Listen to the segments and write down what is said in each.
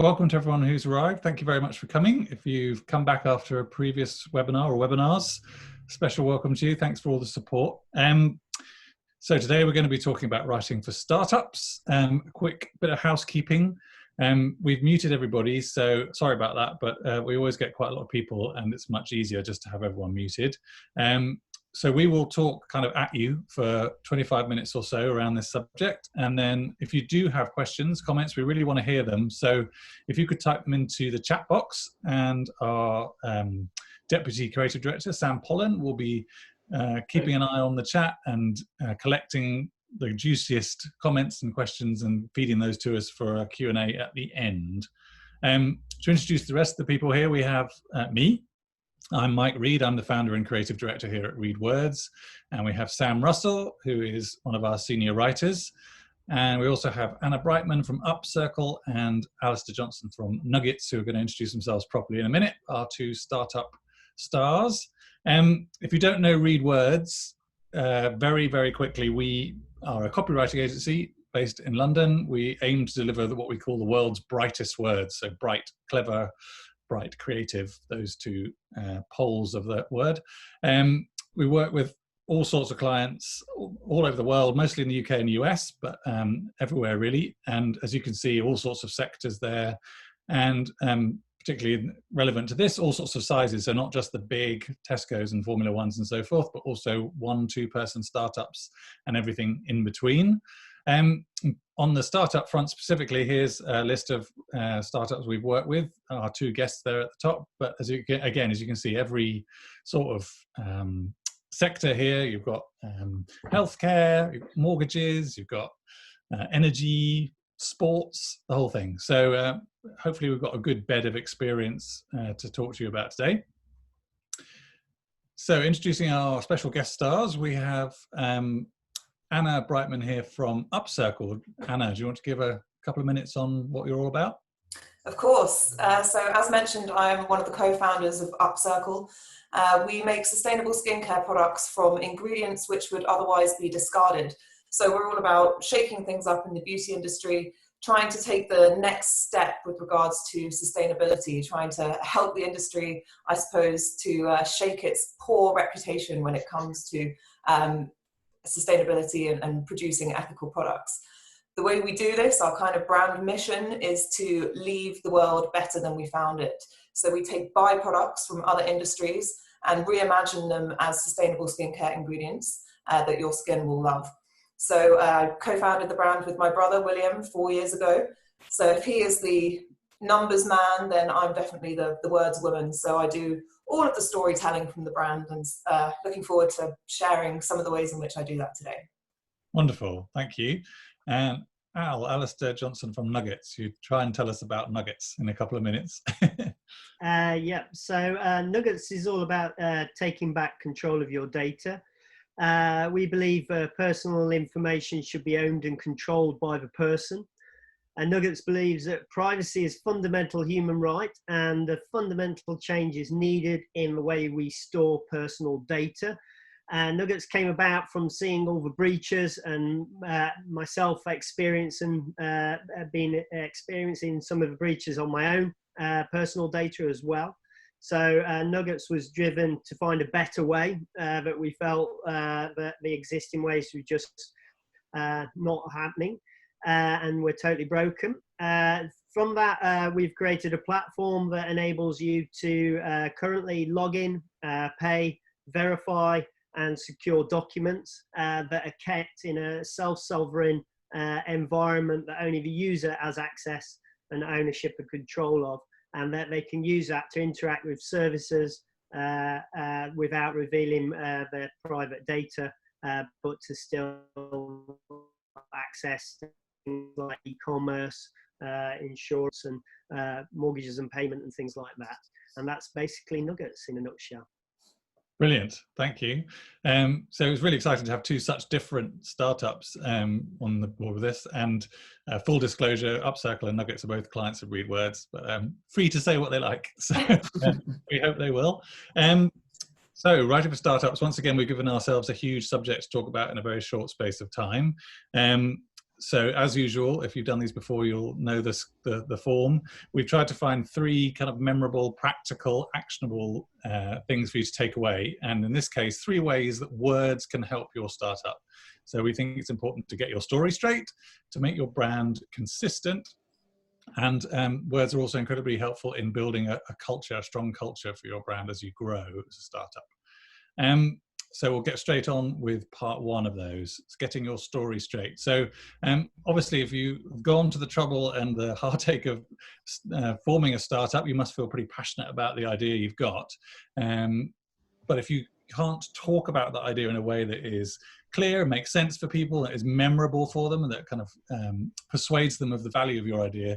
Welcome to everyone who's arrived. Thank you very much for coming. If you've come back after a previous webinar or webinars, special welcome to you. Thanks for all the support. So today we're going to be talking about writing for startups. A quick bit of housekeeping. We've muted everybody, so sorry about that, but we always get quite a lot of people and it's much easier just to have everyone muted. So we will talk kind of at you for 25 minutes or so around this subject. And then if you do have questions, comments, we really want to hear them. So if you could type them into the chat box, and our Deputy Creative Director, Sam Pollen, will be keeping an eye on the chat and collecting the juiciest comments and questions and feeding those to us for a Q&A at the end. To introduce the rest of the people here, we have me. I'm Mike Reed. I'm the founder and creative director here at Read Words. And we have Sam Russell, who is one of our senior writers. And we also have Anna Brightman from UpCircle and Alastair Johnson from Nuggets, who are going to introduce themselves properly in a minute, our two startup stars. If you don't know Read Words, very, very quickly, we are a copywriting agency based in London. We aim to deliver what we call the world's brightest words. So bright, clever, bright, creative, those two poles of that word. We work with all sorts of clients all over the world, mostly in the UK and US, but everywhere really. And as you can see, all sorts of sectors there. And particularly relevant to this, all sorts of sizes. So not just the big Tesco's and Formula Ones and so forth, but also 1-2 person startups and everything in between. On the startup front specifically, here's a list of startups we've worked with, our two guests there at the top. But as you can see, every sort of sector here, you've got healthcare, you've got mortgages, you've got energy, sports, the whole thing. So hopefully we've got a good bed of experience to talk to you about today. So introducing our special guest stars, we have Anna Brightman here from UpCircle. Anna, do you want to give a couple of minutes on what you're all about? Of course. So as mentioned, I'm one of the co-founders of UpCircle. We make sustainable skincare products from ingredients which would otherwise be discarded. So we're all about shaking things up in the beauty industry, trying to take the next step with regards to sustainability, trying to help the industry, I suppose, to shake its poor reputation when it comes to sustainability and producing ethical products. The way we do this, our kind of brand mission, is to leave the world better than we found it. So we take byproducts from other industries and reimagine them as sustainable skincare ingredients that your skin will love. So I co-founded the brand with my brother, William, 4 years ago. So if he is the numbers man, then I'm definitely the words woman. So I do all of the storytelling from the brand, and looking forward to sharing some of the ways in which I do that today. Wonderful, thank you. And Alastair Johnson from Nuggets, you try and tell us about Nuggets in a couple of minutes. Yeah, so Nuggets is all about taking back control of your data. We believe personal information should be owned and controlled by the person. And Nuggets believes that privacy is fundamental human right, and a fundamental change is needed in the way we store personal data. And Nuggets came about from seeing all the breaches and myself experiencing some of the breaches on my own personal data as well. So Nuggets was driven to find a better way, that we felt that the existing ways were just not happening. And we're totally broken. From that, we've created a platform that enables you to currently log in, pay, verify, and secure documents that are kept in a self-sovereign environment that only the user has access and ownership and control of, and that they can use that to interact with services without revealing their private data, but to still access things like e-commerce, insurance, and mortgages and payment and things like that. And that's basically Nuggets in a nutshell. Brilliant, thank you. So it was really exciting to have two such different startups on the board with this. And full disclosure, UpCircle and Nuggets are both clients of Read Words, but free to say what they like. So we hope they will. So writing for startups, once again, we've given ourselves a huge subject to talk about in a very short space of time. So as usual, if you've done these before, you'll know this, the form. We've tried to find 3 kind of memorable, practical, actionable things for you to take away. And in this case, 3 ways that words can help your startup. So we think it's important to get your story straight, to make your brand consistent. And words are also incredibly helpful in building a culture, a strong culture for your brand as you grow as a startup. So we'll get straight on with part 1 of those. It's getting your story straight. So obviously, if you've gone to the trouble and the heartache of forming a startup, you must feel pretty passionate about the idea you've got. But if you can't talk about that idea in a way that is clear, makes sense for people, that is memorable for them, and that kind of persuades them of the value of your idea,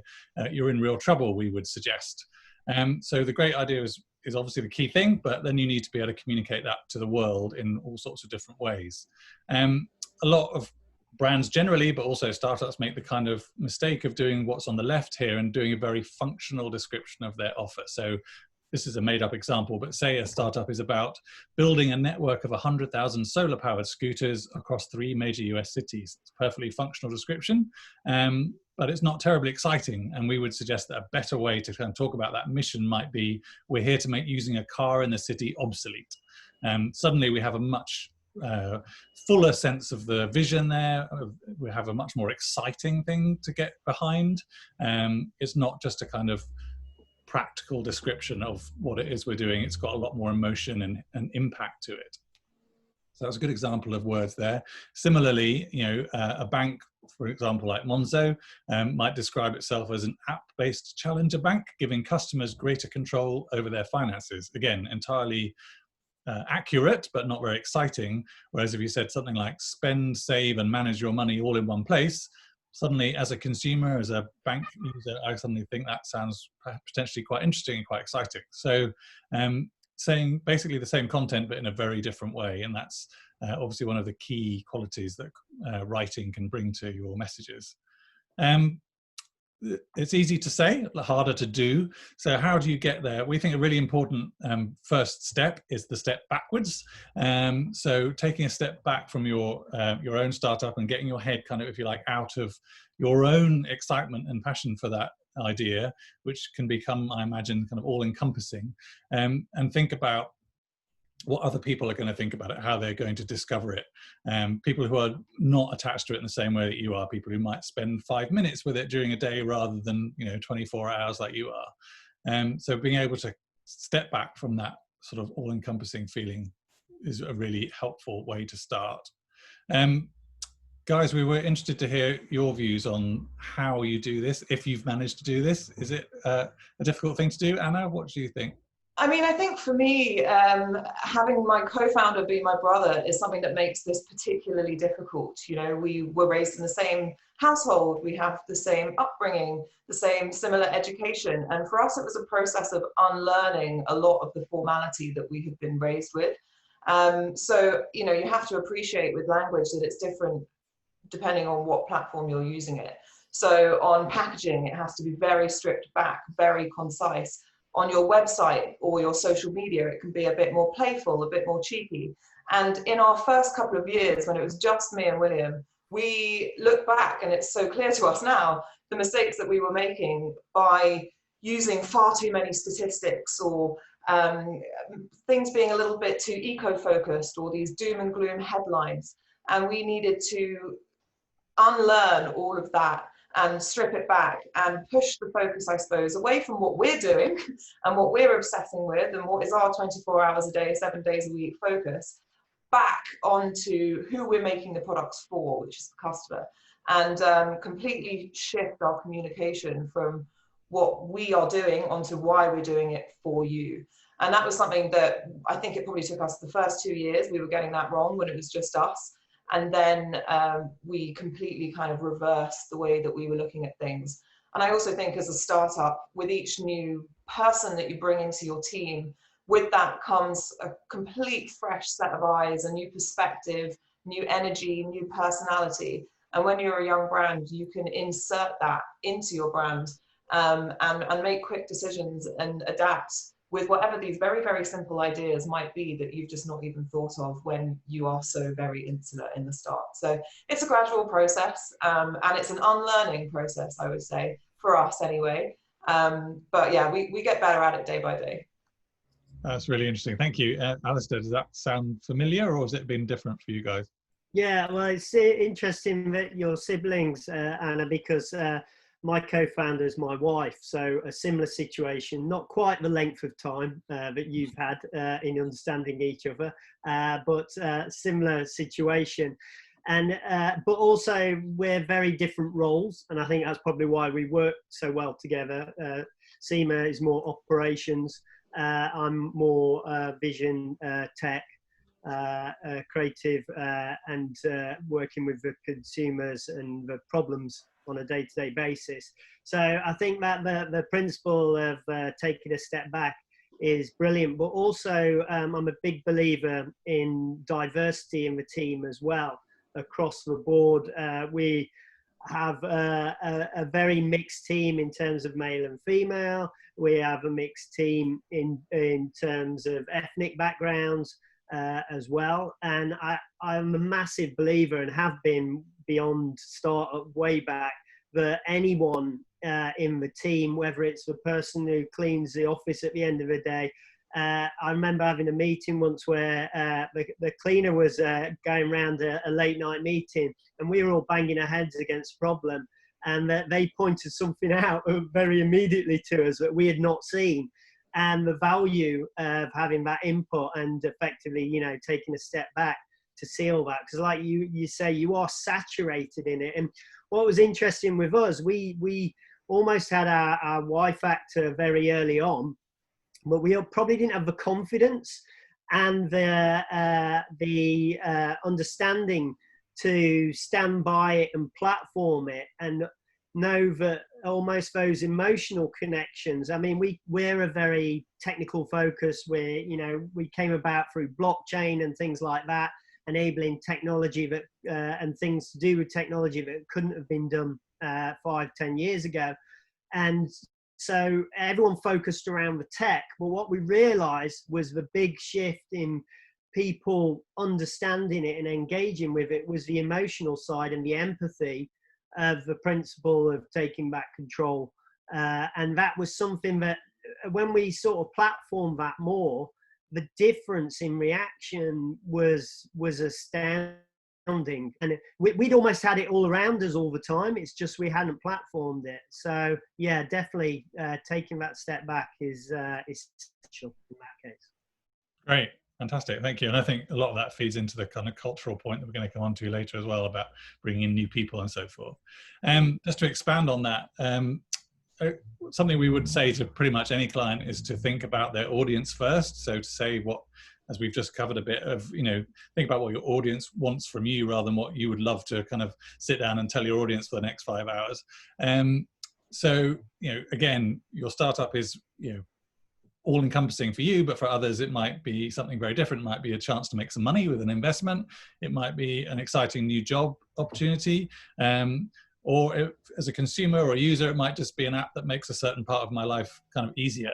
you're in real trouble, we would suggest. So the great idea is obviously the key thing, but then you need to be able to communicate that to the world in all sorts of different ways. A lot of brands generally, but also startups, make the kind of mistake of doing what's on the left here and doing a very functional description of their offer. So this is a made-up example, but say a startup is about building a network of 100,000 solar-powered scooters across 3 major US cities. It's a perfectly functional description, but it's not terribly exciting. And we would suggest that a better way to kind of talk about that mission might be, we're here to make using a car in the city obsolete. Suddenly we have a much fuller sense of the vision there. We have a much more exciting thing to get behind. It's not just a kind of practical description of what it is we're doing. It's got a lot more emotion and impact to it. So that's a good example of words there. Similarly, a bank, for example, like Monzo, might describe itself as an app-based challenger bank, giving customers greater control over their finances. Again, entirely accurate, but not very exciting. Whereas if you said something like spend, save, and manage your money all in one place, suddenly, as a consumer, as a bank user, I suddenly think that sounds potentially quite interesting and quite exciting. So saying basically the same content, but in a very different way. And that's obviously one of the key qualities that writing can bring to your messages. It's easy to say, harder to do. So how do you get there? We think a really important first step is the step backwards. So taking a step back from your own startup and getting your head kind of, if you like, out of your own excitement and passion for that idea, which can become, I imagine, kind of all-encompassing, and think about what other people are going to think about it, how they're going to discover it. People who are not attached to it in the same way that you are, people who might spend 5 minutes with it during a day rather than 24 hours like you are. So being able to step back from that sort of all-encompassing feeling is a really helpful way to start. Guys, we were interested to hear your views on how you do this, if you've managed to do this. Is it a difficult thing to do? Anna, what do you think? I mean, I think for me, having my co-founder be my brother is something that makes this particularly difficult. We were raised in the same household, we have the same upbringing, the same similar education. And for us, it was a process of unlearning a lot of the formality that we had been raised with. So, you have to appreciate with language that it's different depending on what platform you're using it. So on packaging, it has to be very stripped back, very concise. On your website or your social media, it can be a bit more playful, a bit more cheeky. And in our first couple of years, when it was just me and William, we look back and it's so clear to us now, the mistakes that we were making by using far too many statistics or things being a little bit too eco-focused or these doom and gloom headlines. And we needed to unlearn all of that and strip it back and push the focus, I suppose, away from what we're doing and what we're obsessing with and what is our 24 hours a day, 7 days a week focus, back onto who we're making the products for, which is the customer, and completely shift our communication from what we are doing onto why we're doing it for you. And that was something that I think it probably took us the first 2 years. We were getting that wrong when it was just us. And then we completely kind of reversed the way that we were looking at things. And I also think as a startup, with each new person that you bring into your team, with that comes a complete fresh set of eyes, a new perspective, new energy, new personality. And when you're a young brand, you can insert that into your brand and make quick decisions and adapt with whatever these very, very simple ideas might be that you've just not even thought of when you are so very insular in the start. So it's a gradual process, and it's an unlearning process, I would say, for us anyway. But yeah, we get better at it day by day. That's really interesting. Thank you. Alastair, does that sound familiar, or has it been different for you guys? Yeah, well, it's interesting that your siblings, Anna, because my co-founder is my wife, so a similar situation, not quite the length of time that you've had in understanding each other, but similar situation. And but also we're very different roles, and I think that's probably why we work so well together. Seema is more operations, I'm more vision, tech, creative, and working with the consumers and the problems on a day-to-day basis. So I think that the principle of taking a step back is brilliant, but also I'm a big believer in diversity in the team as well, across the board. We have a very mixed team in terms of male and female. We have a mixed team in terms of ethnic backgrounds as well. And I'm a massive believer, and have been beyond startup way back, that anyone in the team, whether it's the person who cleans the office at the end of the day. I remember having a meeting once where the cleaner was going around a late night meeting, and we were all banging our heads against a problem, and they pointed something out very immediately to us that we had not seen, and the value of having that input and effectively, you know, taking a step back to see all that, because like you say, you are saturated in it. And what was interesting with us, we almost had our Y factor very early on, but we probably didn't have the confidence and the understanding to stand by it and platform it, and know that almost those emotional connections. I mean, we're a very technical focus. We came about through blockchain and things like that, enabling technology that and things to do with technology that couldn't have been done 5-10 years ago. And so everyone focused around the tech, but what we realized was the big shift in people understanding it and engaging with it was the emotional side and the empathy of the principle of taking back control. And that was something that when we sort of platformed that more, the difference in reaction was astounding. And we'd almost had it all around us all the time. It's just we hadn't platformed it. So yeah, definitely taking that step back is essential in that case. Great, fantastic, thank you. And I think a lot of that feeds into the kind of cultural point that we're going to come on to later as well, about bringing in new people and so forth. Just to expand on that, something we would say to pretty much any client is to think about their audience first. So to say what, as we've just covered a bit of, think about what your audience wants from you rather than what you would love to kind of sit down and tell your audience for the next 5 hours. So, again, your startup is, all encompassing for you, but for others, it might be something very different. It might be a chance to make some money with an investment. It might be an exciting new job opportunity. Or if, as a consumer or a user, it might just be an app that makes a certain part of my life kind of easier.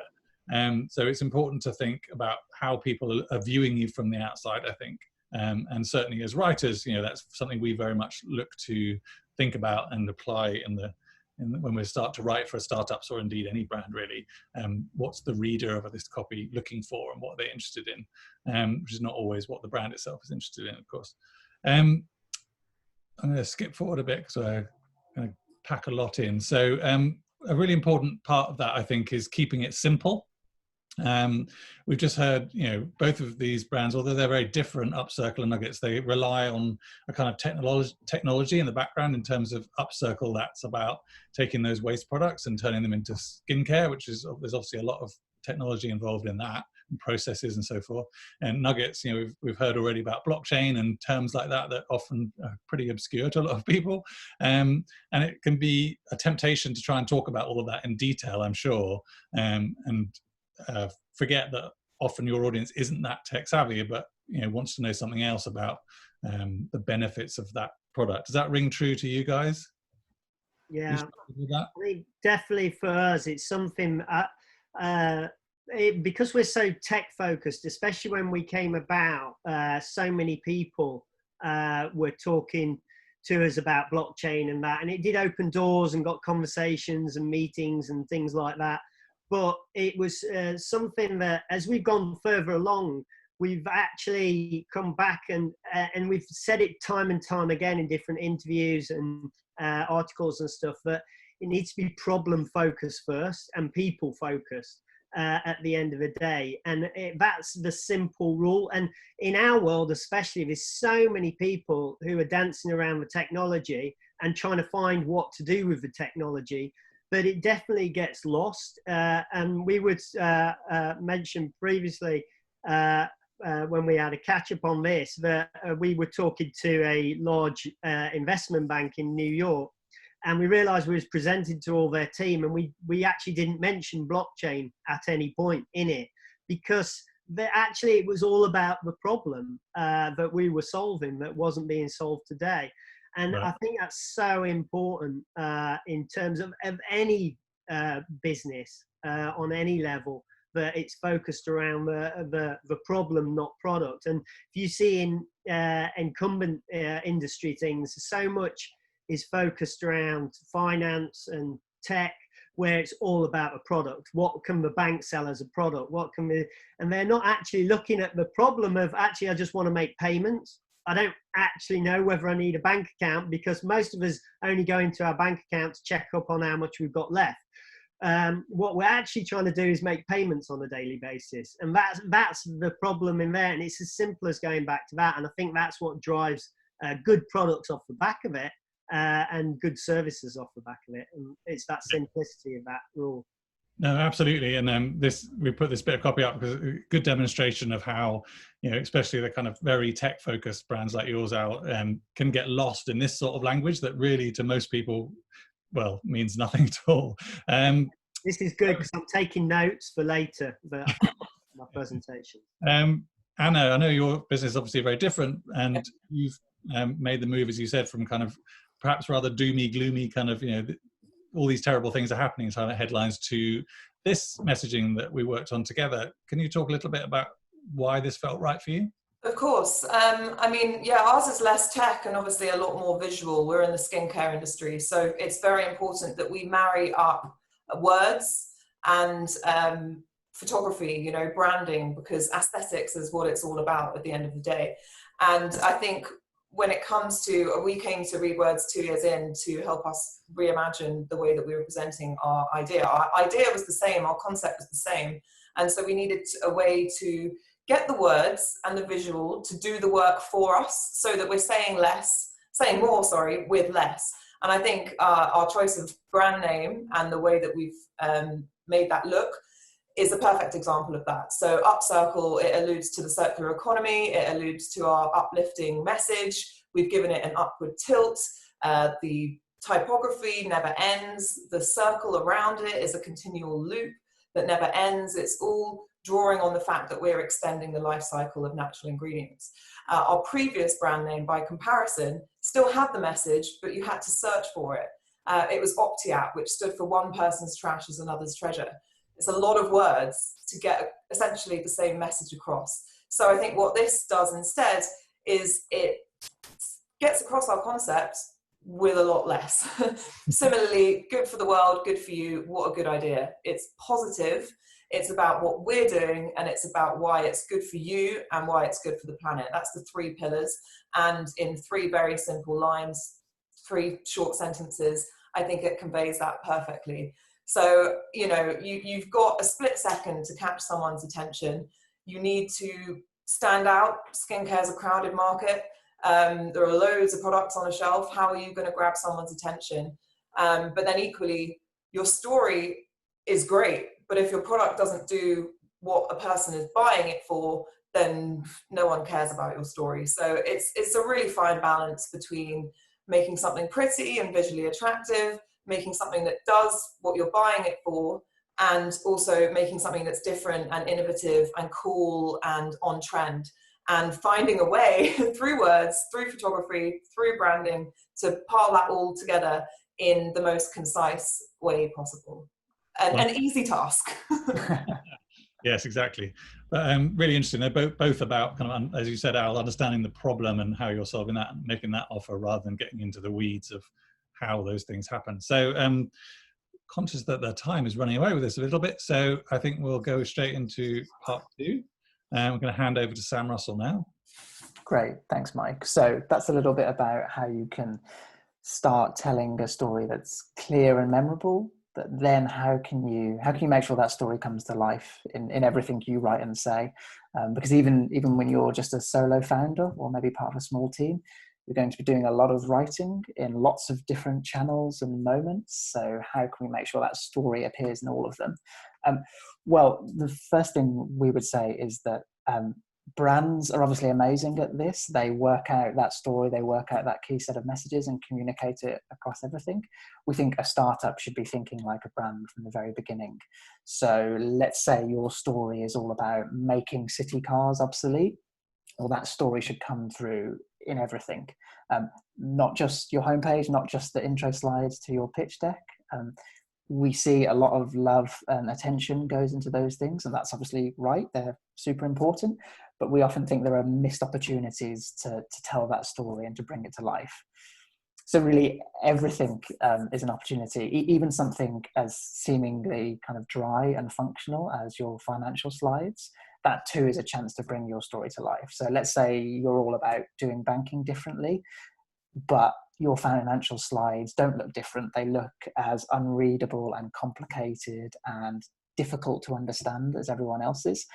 So it's important to think about how people are viewing you from the outside, I think. And certainly as writers, that's something we very much look to think about and apply when we start to write for startups, or indeed any brand really. What's the reader of this copy looking for, and what they're interested in, which is not always what the brand itself is interested in, of course. I'm going to skip forward a bit because I'm going to pack a lot in. So a really important part of that, I think, is keeping it simple. We've just heard, both of these brands, although they're very different, UpCircle and Nuggets, they rely on a kind of technology in the background. In terms of UpCircle, that's about taking those waste products and turning them into skincare, which is, there's obviously a lot of technology involved in that, and processes and so forth. And Nuggets, we've heard already about blockchain and terms like that often are pretty obscure to a lot of people. And it can be a temptation to try and talk about all of that in detail, I'm sure, and forget that often your audience isn't that tech savvy, but wants to know something else about the benefits of that product. Does that ring true to you guys? Yeah, I mean, definitely for us, it's something because we're so tech focused, especially when we came about, so many people were talking to us about blockchain and that, and it did open doors and got conversations and meetings and things like that. But it was something that, as we've gone further along, we've actually come back and we've said it time and time again in different interviews and articles and stuff, that it needs to be problem focused first and people focused at the end of the day. And that's the simple rule. And in our world especially, there's so many people who are dancing around the technology and trying to find what to do with the technology, but it definitely gets lost. And we would mention previously, when we had a catch up on this, that we were talking to a large investment bank in New York, and we realized we was presenting to all their team, and we actually didn't mention blockchain at any point in it, because actually it was all about the problem that we were solving that wasn't being solved today. And right. I think that's so important in terms of any business on any level, that it's focused around the problem, not product. And if you see in incumbent industry things, so much is focused around finance and tech, where it's all about a product. What can the bank sell as a product? And they're not actually looking at the problem of, actually, I just want to make payments. I don't actually know whether I need a bank account, because most of us only go into our bank account to check up on how much we've got left. What we're actually trying to do is make payments on a daily basis. And that's the problem in there. And it's as simple as going back to that. And I think that's what drives good products off the back of it, and good services off the back of it. And it's that simplicity of that rule. No, absolutely. And we put this bit of copy up because a good demonstration of how, especially the kind of very tech focused brands like yours, Al, can get lost in this sort of language that really to most people, well, means nothing at all. This is good because I'm taking notes for later, my presentation. Anna, I know your business is obviously very different, and you've made the move, as you said, from kind of perhaps rather doomy, gloomy kind of, all these terrible things are happening kind of headlines, to this messaging that we worked on together. Can you talk a little bit about why this felt right for you? Of course. I mean, yeah, ours is less tech and obviously a lot more visual. We're in the skincare industry, so it's very important that we marry up words and photography, branding, because aesthetics is what it's all about at the end of the day. And I think when it comes to, we came to Read Words 2 years in to help us reimagine the way that we were presenting our idea. Our idea was the same, our concept was the same. And so we needed a way to get the words and the visual to do the work for us, so that we're saying more, with less. And I think our choice of brand name and the way that we've made that look is a perfect example of that. So UpCircle, it alludes to the circular economy, it alludes to our uplifting message. We've given it an upward tilt. The typography never ends. The circle around it is a continual loop that never ends. It's all drawing on the fact that we're extending the life cycle of natural ingredients. Our previous brand name, by comparison, still had the message, but you had to search for it. It was Optiat, which stood for one person's trash is another's treasure. It's a lot of words to get essentially the same message across. So I think what this does instead is it gets across our concept with a lot less. Similarly, good for the world, good for you, what a good idea. It's positive, it's about what we're doing, and it's about why it's good for you and why it's good for the planet. That's the 3 pillars. And in 3 very simple lines, 3 short sentences, I think it conveys that perfectly. So, you've got a split second to catch someone's attention. You need to stand out. Skincare is a crowded market. There are loads of products on a shelf. How are you going to grab someone's attention? But then equally, your story is great, but if your product doesn't do what a person is buying it for, then no one cares about your story. So it's a really fine balance between making something pretty and visually attractive, making something that does what you're buying it for, and also making something that's different and innovative and cool and on trend, and finding a way through words, through photography, through branding, to pile that all together in the most concise way possible. An easy task. Yes, exactly. But really interesting. They're both about kind of, as you said, Al, understanding the problem and how you're solving that and making that offer rather than getting into the weeds of how those things happen. So conscious that the time is running away with us a little bit. So I think we'll go straight into part two. And we're going to hand over to Sam Russell now. Great, thanks, Mike. So that's a little bit about how you can start telling a story that's clear and memorable. But then how can you make sure that story comes to life in everything you write and say? Because even when you're just a solo founder or maybe part of a small team, you're going to be doing a lot of writing in lots of different channels and moments. So how can we make sure that story appears in all of them? Well, the first thing we would say is that brands are obviously amazing at this. They work out that story, they work out that key set of messages and communicate it across everything. We think a startup should be thinking like a brand from the very beginning. So let's say your story is all about making city cars obsolete. Well, that story should come through in everything. Not just your homepage, not just the intro slides to your pitch deck. We see a lot of love and attention goes into those things, and that's obviously right. They're super important, but we often think there are missed opportunities to tell that story and to bring it to life. So really everything is an opportunity, even something as seemingly kind of dry and functional as your financial slides. That too is a chance to bring your story to life. So let's say you're all about doing banking differently, but your financial slides don't look different. They look as unreadable and complicated and difficult to understand as everyone else's.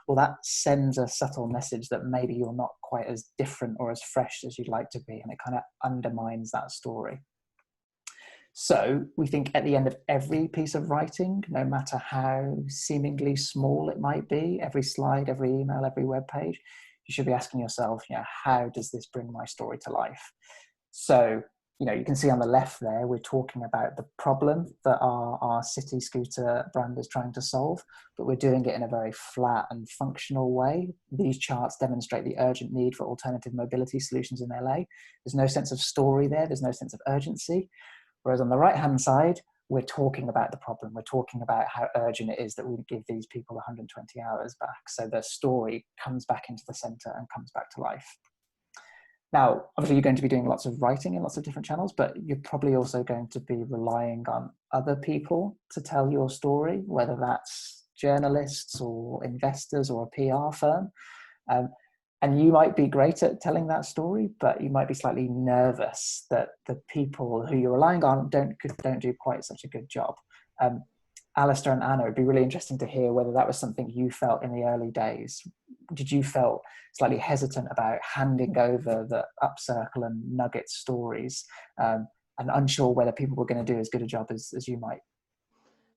Well, that sends a subtle message that maybe you're not quite as different or as fresh as you'd like to be, and it kind of undermines that story. So we think at the end of every piece of writing, no matter how seemingly small it might be, every slide, every email, every web page, you should be asking yourself, how does this bring my story to life? So, you can see on the left there, we're talking about the problem that our city scooter brand is trying to solve, but we're doing it in a very flat and functional way. These charts demonstrate the urgent need for alternative mobility solutions in LA. There's no sense of story there. There's no sense of urgency. Whereas on the right-hand side, we're talking about the problem. We're talking about how urgent it is that we give these people 120 hours back. So the story comes back into the center and comes back to life. Now, obviously, you're going to be doing lots of writing in lots of different channels, but you're probably also going to be relying on other people to tell your story, whether that's journalists or investors or a PR firm. And you might be great at telling that story, but you might be slightly nervous that the people who you're relying on don't do quite such a good job. Alastair and Anna, it'd be really interesting to hear whether that was something you felt in the early days. Did you feel slightly hesitant about handing over the UpCircle and Nugget stories and unsure whether people were going to do as good a job as you might?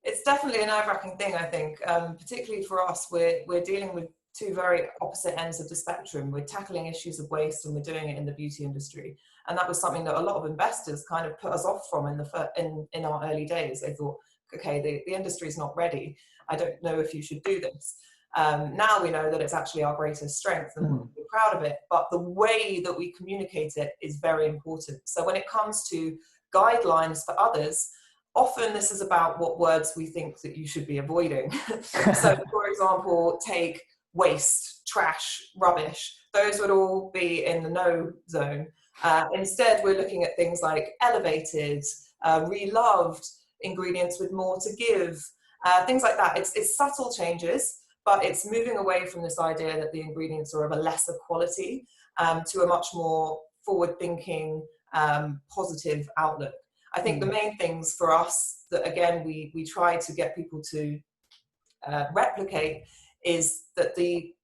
It's definitely a nerve-wracking thing, I think, particularly for us. We're dealing with two very opposite ends of the spectrum. We're tackling issues of waste and we're doing it in the beauty industry. And that was something that a lot of investors kind of put us off from in our early days. They thought, okay, the industry is not ready. I don't know if you should do this. Now we know that it's actually our greatest strength and we're proud of it, but the way that we communicate it is very important. So when it comes to guidelines for others, often this is about what words we think that you should be avoiding. So for example, take waste, trash, rubbish. Those would all be in the no zone. Instead, we're looking at things like elevated, reloved, ingredients with more to give, things like that. It's subtle changes, but it's moving away from this idea that the ingredients are of a lesser quality to a much more forward-thinking, positive outlook. I think the main things for us that, again, we try to get people to replicate is that the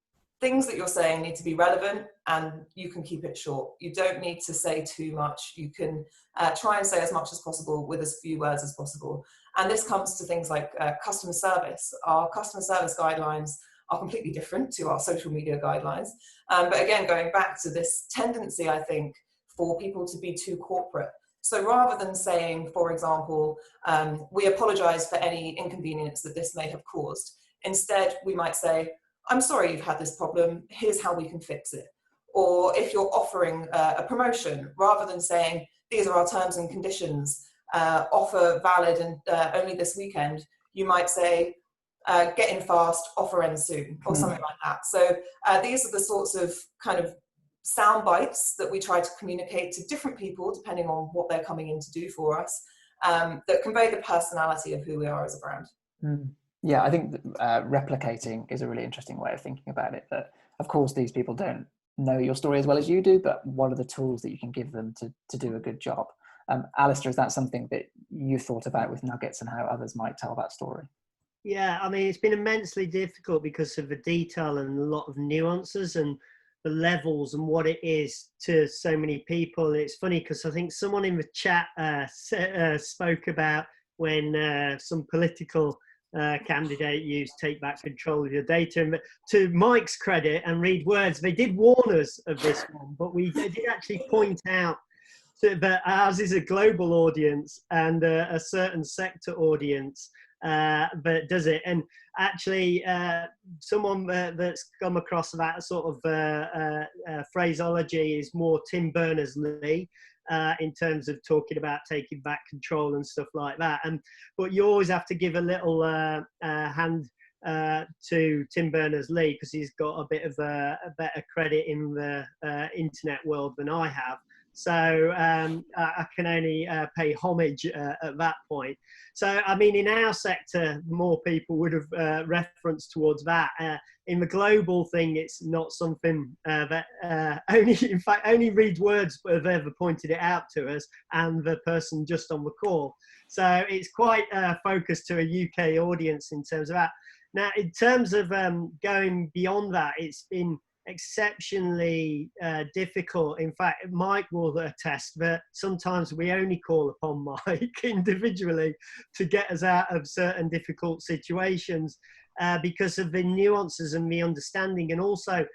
things that you're saying need to be relevant and you can keep it short. You don't need to say too much. You can try and say as much as possible with as few words as possible. And this comes to things like customer service. Our customer service guidelines are completely different to our social media guidelines. But again, going back to this tendency, I think, for people to be too corporate. So rather than saying, for example, we apologize for any inconvenience that this may have caused, instead we might say, I'm sorry you've had this problem, here's how we can fix it. Or if you're offering a promotion, rather than saying, these are our terms and conditions, offer valid and only this weekend, you might say, get in fast, offer ends soon, or something like that. So these are the sorts of kind of sound bites that we try to communicate to different people depending on what they're coming in to do for us, that convey the personality of who we are as a brand. Yeah, I think replicating is a really interesting way of thinking about it. That, of course, these people don't know your story as well as you do, but what are the tools that you can give them to do a good job? Alastair, is that something that you've thought about with Nuggets and how others might tell that story? Yeah, I mean, it's been immensely difficult because of the detail and a lot of nuances and the levels and what it is to so many people. It's funny because I think someone in the chat spoke about when some political candidate used take back control of your data. And to Mike's credit and Read Words, they did warn us of this one, but they did actually point out that ours is a global audience and a certain sector audience that does it. And actually, someone that's come across that sort of phraseology is more Tim Berners-Lee in terms of talking about taking back control and stuff like that. But you always have to give a little hand to Tim Berners-Lee because he's got a bit of a better credit in the internet world than I have. So I can only pay homage at that point. So, I mean, in our sector, more people would have referenced towards that. In the global thing, it's not something that only Read Words have ever pointed it out to us and the person just on the call. So it's quite focused to a UK audience in terms of that. Now, in terms of going beyond that, it's been exceptionally difficult. In fact, Mike will attest that sometimes we only call upon Mike individually to get us out of certain difficult situations because of the nuances and the understanding, and also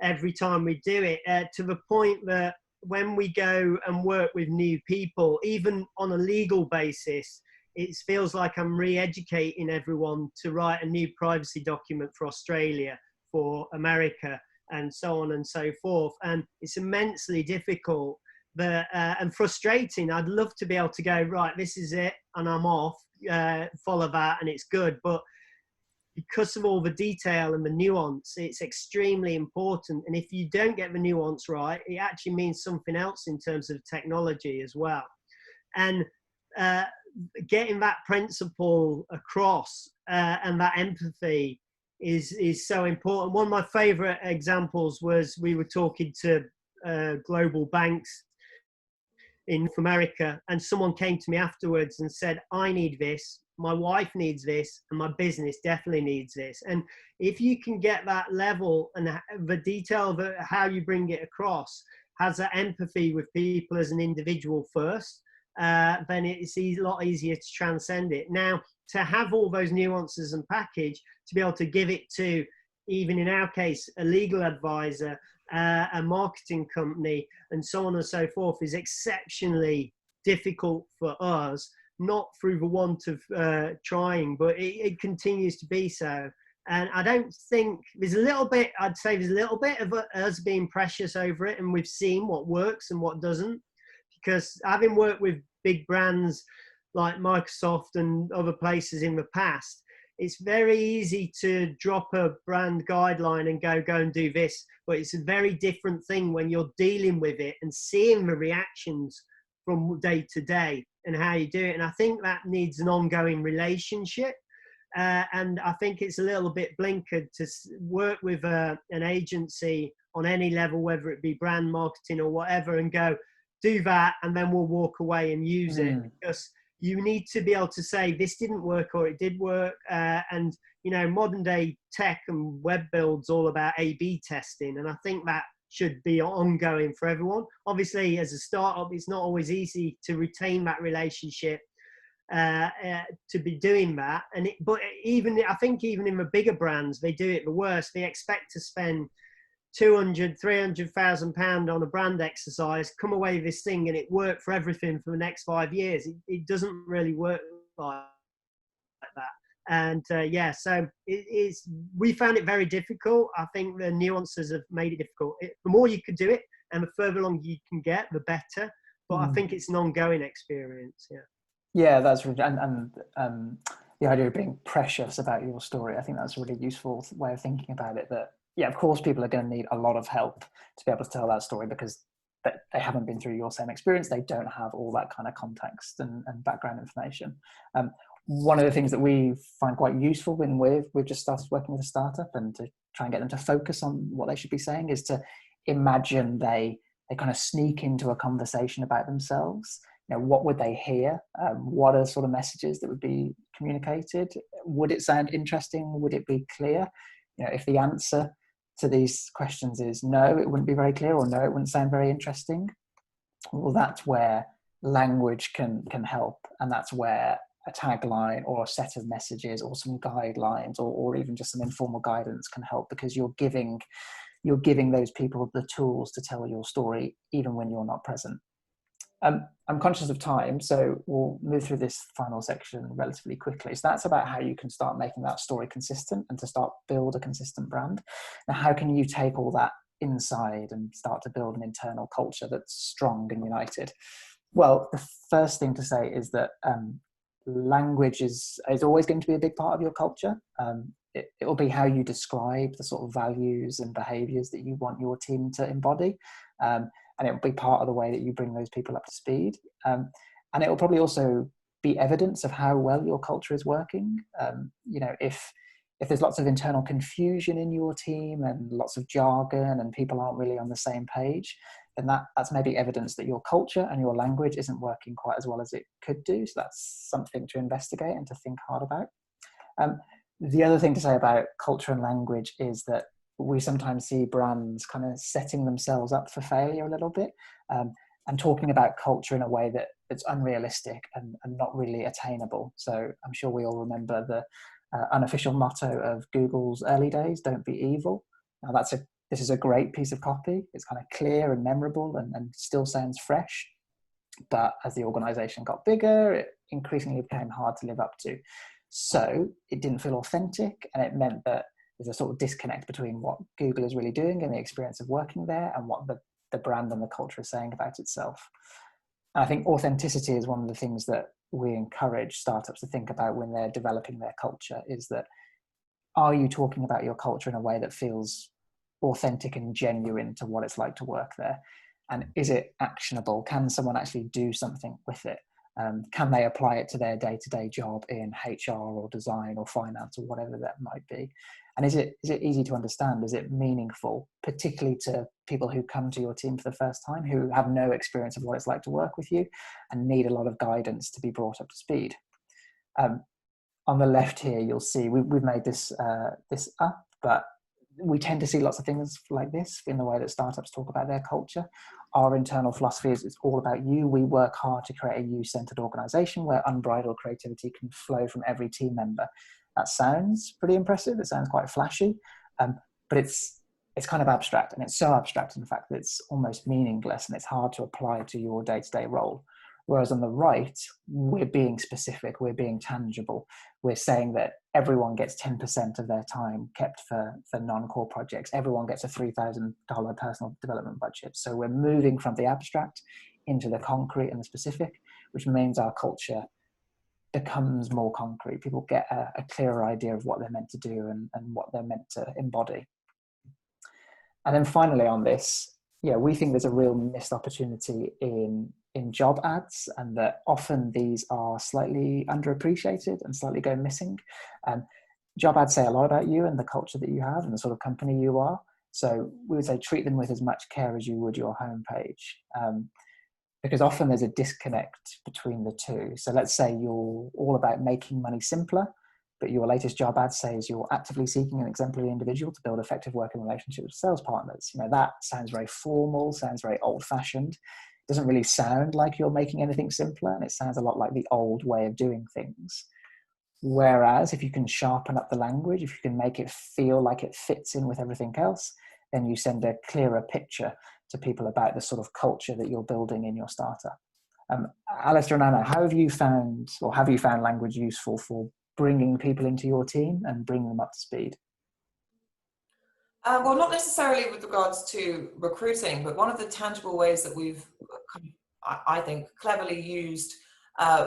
every time we do it to the point that when we go and work with new people, even on a legal basis, it feels like I'm re-educating everyone to write a new privacy document for Australia, for America, and so on and so forth. And it's immensely difficult and frustrating. I'd love to be able to go, right, this is it, and I'm off, follow that, and it's good. But because of all the detail and the nuance, it's extremely important. And if you don't get the nuance right, it actually means something else in terms of technology as well. And getting that principle across and that empathy is so important. One of my favorite examples was we were talking to global banks in North America, and someone came to me afterwards and said, I need this, my wife needs this, and my business definitely needs this. And if you can get that level and the detail of how you bring it across has that empathy with people as an individual first, then it's a lot easier to transcend it. Now, to have all those nuances and package, to be able to give it to, even in our case, a legal advisor, a marketing company, and so on and so forth, is exceptionally difficult for us, not through the want of trying, but it continues to be so. And I don't think there's a little bit, I'd say there's a little bit of us being precious over it, and we've seen what works and what doesn't. Because having worked with big brands like Microsoft and other places in the past, it's very easy to drop a brand guideline and go and do this. But it's a very different thing when you're dealing with it and seeing the reactions from day to day and how you do it. And I think that needs an ongoing relationship. And I think it's a little bit blinkered to work with an agency on any level, whether it be brand marketing or whatever, and go, do that, and then we'll walk away and use it. Because you need to be able to say this didn't work or it did work. And, you know, modern day tech and web build's all about A/B testing. And I think that should be ongoing for everyone. Obviously, as a startup, it's not always easy to retain that relationship, to be doing that. But I think even in the bigger brands, they do it the worst. They expect to spend 200, 300,000 pounds on a brand exercise, come away with this thing, and it worked for everything for the next 5 years. It doesn't really work like that. And so we found it very difficult. I think the nuances have made it difficult. The more you could do it and the further along you can get, the better. But I think it's an ongoing experience. Yeah. Yeah, that's right. And the idea of being precious about your story. I think that's a really useful way of thinking about it. That, yeah, of course, people are going to need a lot of help to be able to tell that story because they haven't been through your same experience. They don't have all that kind of context and background information. One of the things that we find quite useful when we've just started working with a startup and to try and get them to focus on what they should be saying is to imagine they kind of sneak into a conversation about themselves. What would they hear? What are sort of messages that would be communicated? Would it sound interesting? Would it be clear? If the answer to these questions is no, it wouldn't be very clear, or no, it wouldn't sound very interesting. Well, that's where language can help, and that's where a tagline or a set of messages or some guidelines or even just some informal guidance can help, because you're giving those people the tools to tell your story even when you're not present. I'm conscious of time, so we'll move through this final section relatively quickly. So that's about how you can start making that story consistent and to start build a consistent brand. Now, how can you take all that inside and start to build an internal culture that's strong and united? Well, the first thing to say is that language is always going to be a big part of your culture. It will be how you describe the sort of values and behaviors that you want your team to embody. And it will be part of the way that you bring those people up to speed. And it will probably also be evidence of how well your culture is working. If there's lots of internal confusion in your team and lots of jargon and people aren't really on the same page, then that's maybe evidence that your culture and your language isn't working quite as well as it could do. So that's something to investigate and to think hard about. The other thing to say about culture and language is that we sometimes see brands kind of setting themselves up for failure a little bit, and talking about culture in a way that's unrealistic and not really attainable. So I'm sure we all remember the unofficial motto of Google's early days, "Don't be evil." Now this is a great piece of copy. It's kind of clear and memorable and still sounds fresh. But as the organization got bigger, it increasingly became hard to live up to. So it didn't feel authentic, and it meant that there's a sort of disconnect between what Google is really doing and the experience of working there and what the brand and the culture is saying about itself. And I think authenticity is one of the things that we encourage startups to think about when they're developing their culture, is that, are you talking about your culture in a way that feels authentic and genuine to what it's like to work there? And is it actionable? Can someone actually do something with it? Can they apply it to their day-to-day job in HR or design or finance or whatever that might be? And is it easy to understand? Is it meaningful, particularly to people who come to your team for the first time, who have no experience of what it's like to work with you and need a lot of guidance to be brought up to speed? On the left here, you'll see we've made this up, but we tend to see lots of things like this in the way that startups talk about their culture. Our internal philosophy is it's all about you. We work hard to create a you-centered organization where unbridled creativity can flow from every team member. That sounds pretty impressive. It sounds quite flashy, but it's kind of abstract, and it's so abstract, in fact, that it's almost meaningless and it's hard to apply to your day-to-day role. Whereas on the right, we're being specific, we're being tangible. We're saying that everyone gets 10% of their time kept for non-core projects. Everyone gets a $3,000 personal development budget. So we're moving from the abstract into the concrete and the specific, which means our culture becomes more concrete. People get a clearer idea of what they're meant to do and what they're meant to embody. And then finally on this, we think there's a real missed opportunity in job ads, and that often these are slightly underappreciated and slightly go missing. Job ads say a lot about you and the culture that you have and the sort of company you are. So we would say treat them with as much care as you would your homepage, because often there's a disconnect between the two. So let's say you're all about making money simpler, but your latest job ad says you're actively seeking an exemplary individual to build effective working relationships with sales partners. That sounds very formal, sounds very old-fashioned. It doesn't really sound like you're making anything simpler, and it sounds a lot like the old way of doing things. Whereas if you can sharpen up the language, if you can make it feel like it fits in with everything else, then you send a clearer picture to people about the sort of culture that you're building in your startup. Alastair and Anna, have you found language useful for bringing people into your team and bringing them up to speed? Well, not necessarily with regards to recruiting, but one of the tangible ways that we've, I think, cleverly used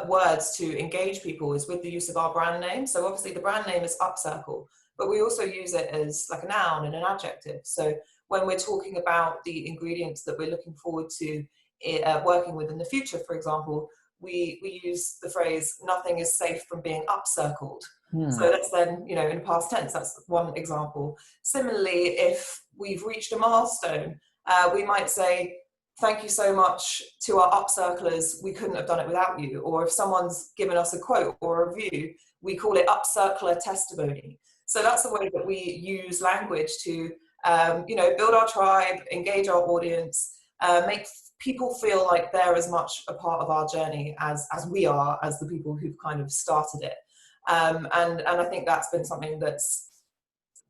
words to engage people is with the use of our brand name. So obviously the brand name is UpCircle, but we also use it as like a noun and an adjective. So when we're talking about the ingredients that we're looking forward to working with in the future, for example, we use the phrase, nothing is safe from being upcircled. So that's then, you know, in past tense, that's one example. Similarly, if we've reached a milestone, we might say, thank you so much to our upcirclers, we couldn't have done it without you. Or if someone's given us a quote or a review, we call it upcircler testimony. So that's the way that we use language to, you know, build our tribe, engage our audience, make people feel like they're as much a part of our journey as we are, as the people who've kind of started it. And I think that's been something that's,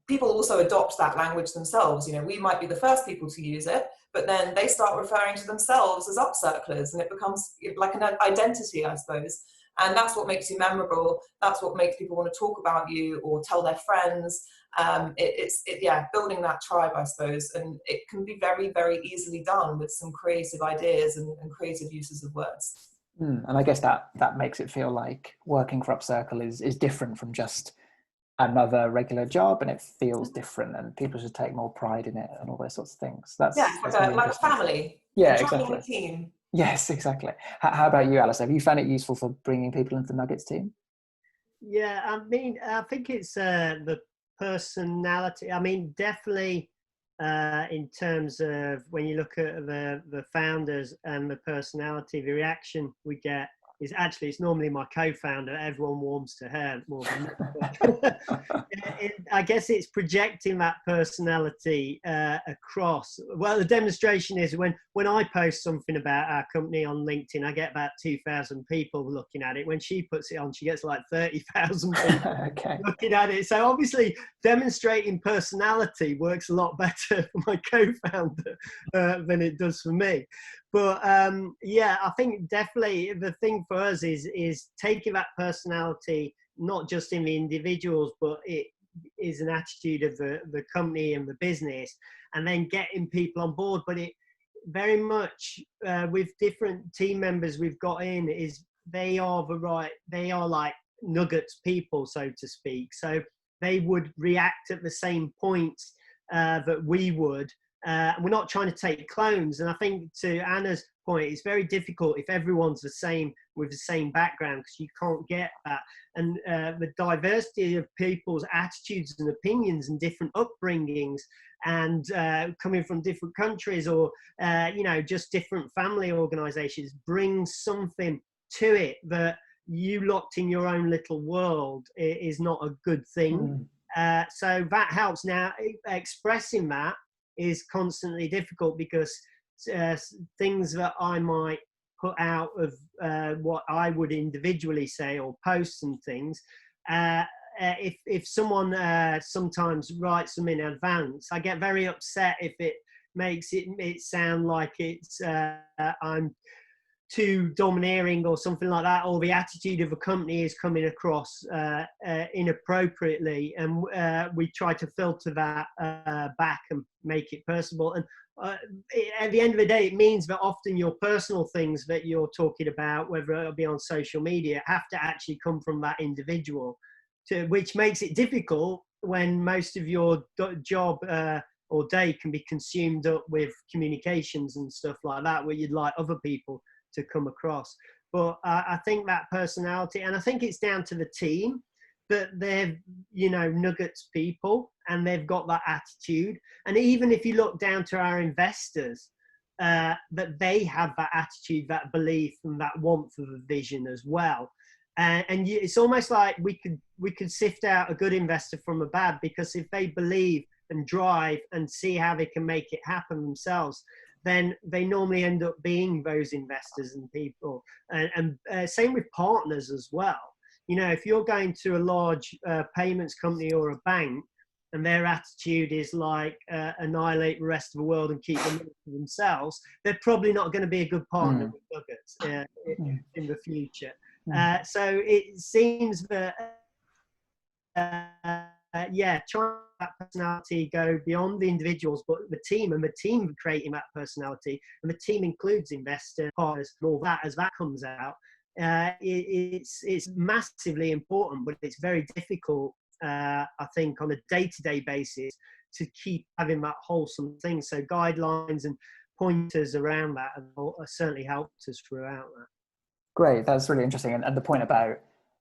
people also adopt that language themselves. You know, we might be the first people to use it, but then they start referring to themselves as upcirclers, and it becomes like an identity, I suppose. And that's what makes you memorable. That's what makes people want to talk about you or tell their friends. Yeah, building that tribe, I suppose. And it can be very, very easily done with some creative ideas and creative uses of words. And I guess that makes it feel like working for UpCircle is different from just another regular job, and it feels different, and people should take more pride in it and all those sorts of things. That's really like a family. Yeah, exactly. exactly. A team. Yes, exactly. How about you, Alastair? Have you found it useful for bringing people into the Nuggets team? Yeah, I mean, I think it's the personality. I mean, definitely in terms of when you look at the founders and the personality, the reaction we get is actually, it's normally my co-founder. Everyone warms to her more than me. I guess it's projecting that personality across. Well, the demonstration is when I post something about our company on LinkedIn, I get about 2,000 people looking at it. When she puts it on, she gets like 30,000 people looking at it. So obviously demonstrating personality works a lot better for my co-founder than it does for me. But yeah, I think definitely the thing for us is taking that personality, not just in the individuals, but it is an attitude of the company and the business, and then getting people on board. But it very much with different team members we've got in is they are like Nuggets people, so to speak. So they would react at the same points that we would. We're not trying to take clones, and I think to Anna's point, it's very difficult if everyone's the same with the same background, because you can't get that. And the diversity of people's attitudes and opinions and different upbringings, and coming from different countries or you know, just different family organizations, brings something to it that you locked in your own little world is not a good thing. So that helps. Now expressing that is constantly difficult, because things that I might put out of what I would individually say or posts and things, if someone sometimes writes them in advance, I get very upset if it makes it sound like it's I'm too domineering or something like that, or the attitude of a company is coming across inappropriately, and we try to filter that back and make it personable. And at the end of the day, it means that often your personal things that you're talking about, whether it'll be on social media, have to actually come from that individual, which makes it difficult when most of your job or day can be consumed up with communications and stuff like that, where you'd like other people to come across. But I think that personality, and I think it's down to the team, that they're, you know, Nuggets people, and they've got that attitude. And even if you look down to our investors, that they have that attitude, that belief, and that want for the vision as well. And it's almost like we could sift out a good investor from a bad, because if they believe and drive and see how they can make it happen themselves, then they normally end up being those investors and people. And same with partners as well. You know, if you're going to a large payments company or a bank, and their attitude is like annihilate the rest of the world and keep them to themselves, they're probably not going to be a good partner with Nuggets in the future. So it seems that trying that personality go beyond the individuals, but the team creating that personality, and the team includes investor partners and all that as that comes out. it's massively important, but it's very difficult, I think, on a day-to-day basis to keep having that wholesome thing. So guidelines and pointers around that have certainly helped us throughout that. Great, that's really interesting. And the point about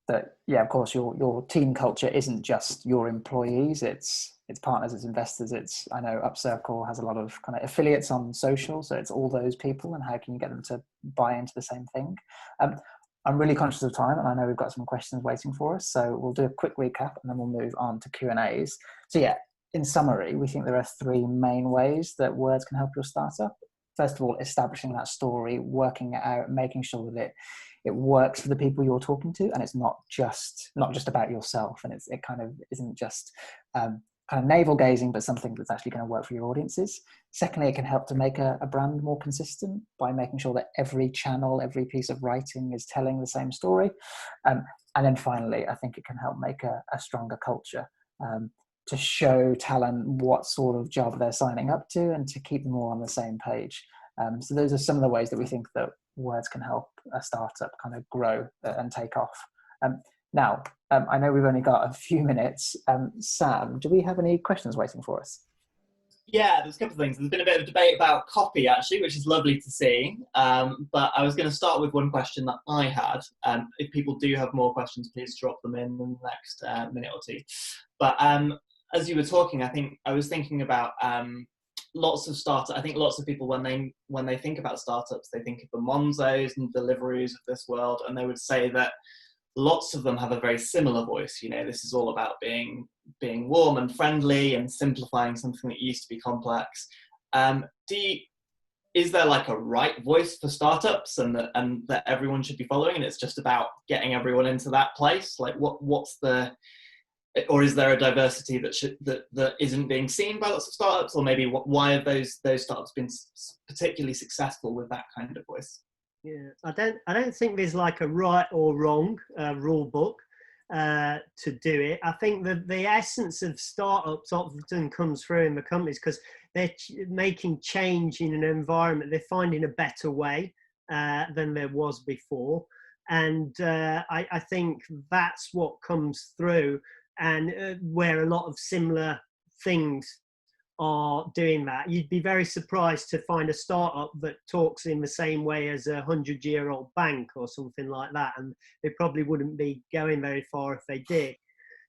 that, yeah, of course, your team culture isn't just your employees, it's partners, it's investors, I know UpCircle has a lot of kind of affiliates on social, so it's all those people, and how can you get them to buy into the same thing? I'm really conscious of time, and I know we've got some questions waiting for us, so we'll do a quick recap and then we'll move on to Q&As. So yeah, in summary, we think there are 3 main ways that words can help your startup. First of all, establishing that story, working it out, making sure that it works for the people you're talking to, and it's not just about yourself, and it kind of isn't just kind of navel gazing, but something that's actually going to work for your audiences. Secondly, it can help to make a brand more consistent by making sure that every channel, every piece of writing is telling the same story. And then finally, I think it can help make a stronger culture, to show talent what sort of job they're signing up to and to keep them all on the same page. So those are some of the ways that we think that words can help a startup kind of grow and take off. Now, I know we've only got a few minutes. Sam, do we have any questions waiting for us? Yeah, there's a couple of things. There's been a bit of debate about copy, actually, which is lovely to see. But I was going to start with one question that I had. If people do have more questions, please drop them in the next minute or two. But as you were talking, I was thinking about lots of startups. I think lots of people, when they think about startups, they think of the Monzos and Deliveroo's of this world, and they would say that lots of them have a very similar voice. You know, this is all about being warm and friendly and simplifying something that used to be complex. Is there like a right voice for startups and that everyone should be following, and it's just about getting everyone into that place? Like or is there a diversity that isn't being seen by lots of startups, or maybe why have those startups been particularly successful with that kind of voice? Yeah, I don't think there's like a right or wrong rule book to do it. I think that the essence of startups often comes through in the companies because they're making change in an environment. They're finding a better way than there was before, and I think that's what comes through, and where a lot of similar things are doing that. You'd be very surprised to find a startup that talks in the same way as a 100-year-old bank or something like that, and they probably wouldn't be going very far if they did.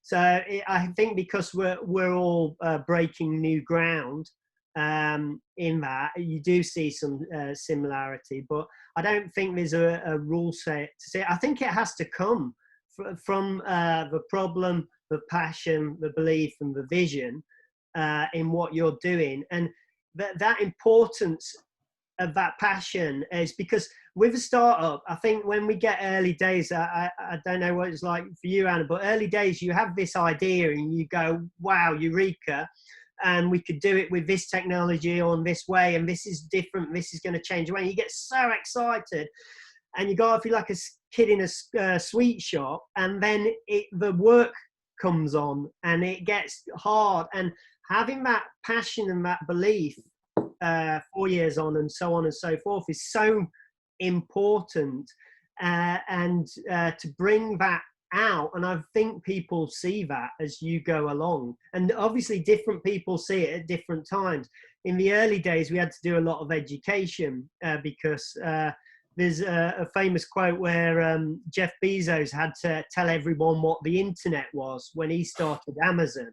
So I think because we're all breaking new ground in that, you do see some similarity, but I don't think there's a rule set to say. I think it has to come from the problem, the passion, the belief, and the vision in what you're doing, and that importance of that passion is because with a startup, I think when we get early days, I don't know what it's like for you, Anna, but early days you have this idea and you go, wow, eureka, and we could do it with this technology or in this way, and this is different, this is going to change the way. And you get so excited, and you go, I feel like a kid in a sweet shop, and then the work comes on and it gets hard, and having that passion and that belief 4 years on and so on and so forth is so important, and to bring that out. And I think people see that as you go along, and obviously different people see it at different times. In the early days we had to do a lot of education because there's a famous quote where Jeff Bezos had to tell everyone what the internet was when he started Amazon.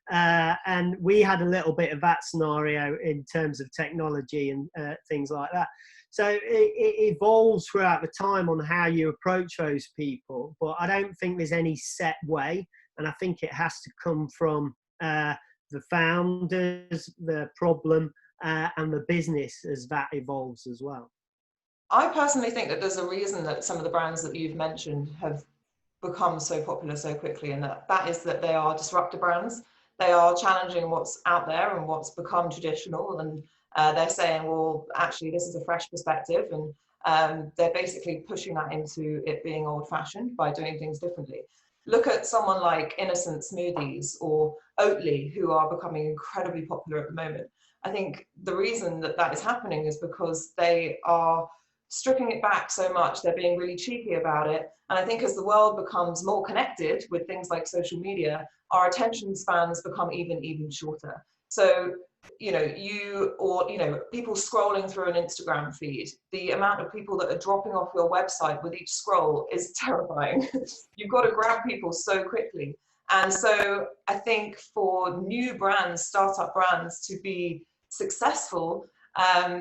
And we had a little bit of that scenario in terms of technology and things like that. So it evolves throughout the time on how you approach those people, but I don't think there's any set way. And I think it has to come from the founders, the problem, and the business as that evolves as well. I personally think that there's a reason that some of the brands that you've mentioned have become so popular so quickly, and that is that they are disruptor brands. They are challenging what's out there and what's become traditional, and they're saying, well, actually, this is a fresh perspective, and they're basically pushing that into it being old-fashioned by doing things differently. Look at someone like Innocent Smoothies or Oatly, who are becoming incredibly popular at the moment. I think the reason that is happening is because they are stripping it back so much, they're being really cheeky about it. And I think as the world becomes more connected with things like social media, our attention spans become even shorter. So, you know, people scrolling through an Instagram feed, the amount of people that are dropping off your website with each scroll is terrifying. You've got to grab people so quickly. And so I think for new brands, startup brands, to be successful,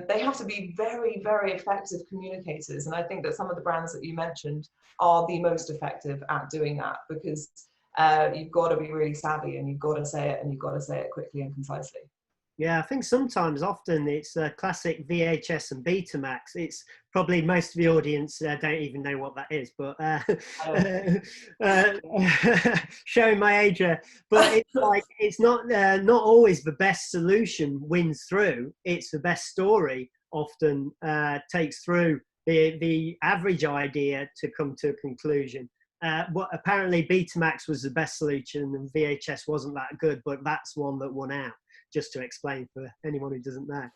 they have to be very, very effective communicators. And I think that some of the brands that you mentioned are the most effective at doing that, because you've got to be really savvy, and you've got to say it, and you've got to say it quickly and concisely. Yeah, I think often it's a classic VHS and Betamax. It's probably most of the audience don't even know what that is, but showing my age. But it's like, it's not always the best solution wins through. It's the best story often takes through the average idea to come to a conclusion. But apparently Betamax was the best solution and VHS wasn't that good, but that's one that won out. Just to explain for anyone who doesn't know.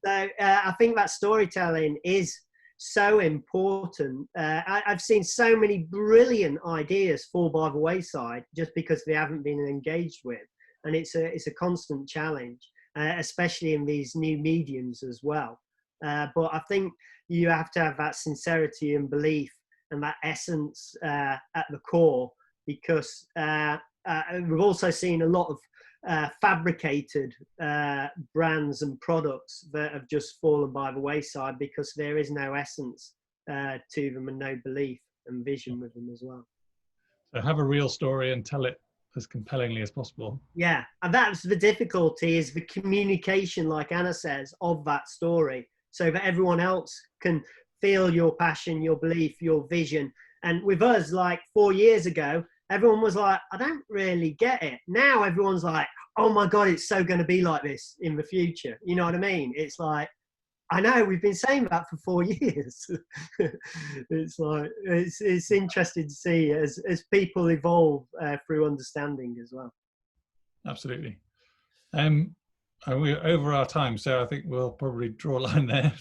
So I think that storytelling is so important. I've seen so many brilliant ideas fall by the wayside just because they haven't been engaged with. And it's a constant challenge, especially in these new mediums as well. But I think you have to have that sincerity and belief and that essence at the core, because we've also seen a lot of fabricated brands and products that have just fallen by the wayside because there is no essence to them and no belief and vision with them as well. So have a real story and tell it as compellingly as possible. Yeah, and that's the difficulty, is the communication, like Anna says, of that story, so that everyone else can feel your passion, your belief, your vision. And with us, like 4 years ago, everyone was like, I don't really get it. Now everyone's like, oh my God, it's so going to be like this in the future. You know what I mean? It's like, I know we've been saying that for 4 years. It's like, it's interesting to see as people evolve through understanding as well. Absolutely. We're over our time, so I think we'll probably draw a line there.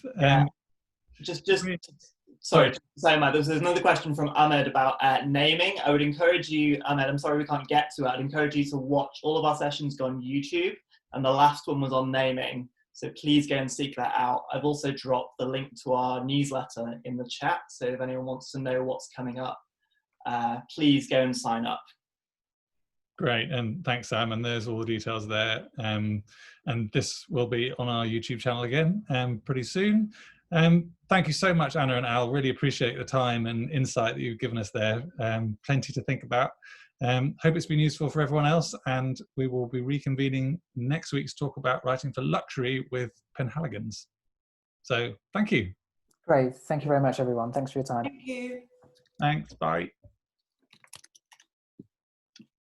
Sorry, Matt, there's another question from Ahmed about naming. I would encourage you, Ahmed, I'm sorry we can't get to it, I'd encourage you to watch all of our sessions go on YouTube, and the last one was on naming, so please go and seek that out. I've also dropped the link to our newsletter in the chat, so if anyone wants to know what's coming up, please go and sign up. Great, and thanks, Sam, and there's all the details there. And this will be on our YouTube channel again pretty soon. Thank you so much, Anna and Al. Really appreciate the time and insight that you've given us there. Plenty to think about. Hope it's been useful for everyone else, and we will be reconvening next week to talk about writing for luxury with Penhaligons. So thank you. Great. Thank you very much, everyone. Thanks for your time. Thank you. Thanks. Bye.